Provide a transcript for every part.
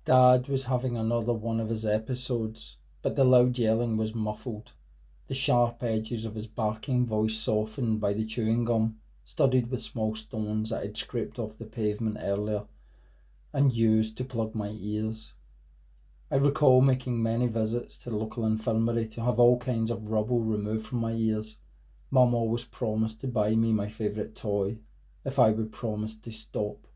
Dad was having another one of his episodes, but the loud yelling was muffled, the sharp edges of his barking voice softened by the chewing gum, studded with small stones that I'd scraped off the pavement earlier and used to plug my ears. I recall making many visits to the local infirmary to have all kinds of rubble removed from my ears. Mum always promised to buy me my favourite toy if I would promise to stop.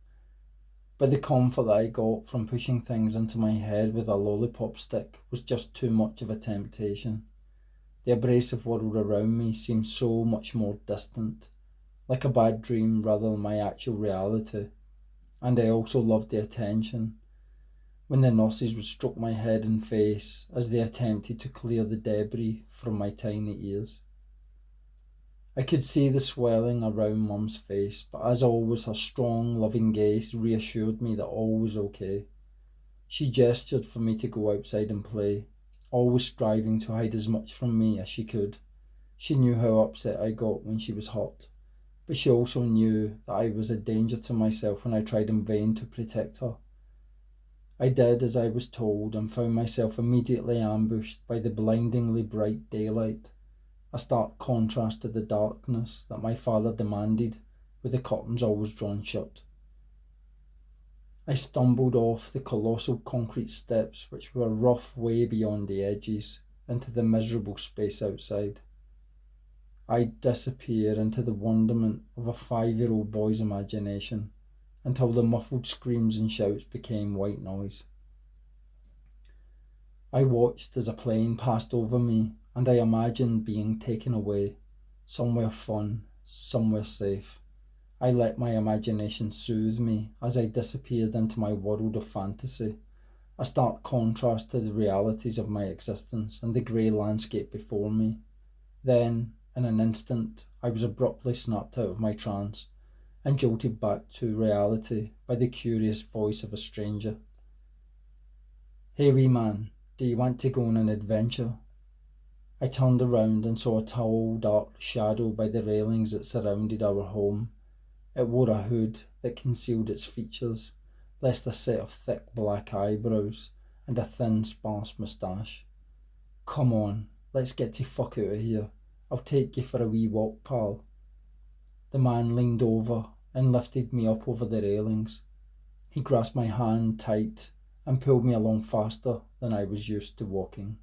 But the comfort that I got from pushing things into my head with a lollipop stick was just too much of a temptation. The abrasive world around me seemed so much more distant, like a bad dream rather than my actual reality. And I also loved the attention when the nurses would stroke my head and face as they attempted to clear the debris from my tiny ears. I could see the swelling around Mum's face, but as always, her strong, loving gaze reassured me that all was okay. She gestured for me to go outside and play, always striving to hide as much from me as she could. She knew how upset I got when she was hurt, but she also knew that I was a danger to myself when I tried in vain to protect her. I did as I was told and found myself immediately ambushed by the blindingly bright daylight, a stark contrast to the darkness that my father demanded, with the curtains always drawn shut. I stumbled off the colossal concrete steps, which were rough way beyond the edges, into the miserable space outside. I'd disappear into the wonderment of a 5-year-old boy's imagination until the muffled screams and shouts became white noise. I watched as a plane passed over me and I imagined being taken away, somewhere fun, somewhere safe. I let my imagination soothe me as I disappeared into my world of fantasy, a stark contrast to the realities of my existence and the grey landscape before me. Then, in an instant, I was abruptly snapped out of my trance and jolted back to reality by the curious voice of a stranger. "Hey wee man, do you want to go on an adventure?" I turned around and saw a tall, dark shadow by the railings that surrounded our home. It wore a hood that concealed its features, lest a set of thick black eyebrows and a thin, sparse moustache. "Come on, let's get the fuck out of here. I'll take you for a wee walk, pal." The man leaned over and lifted me up over the railings. He grasped my hand tight and pulled me along faster than I was used to walking.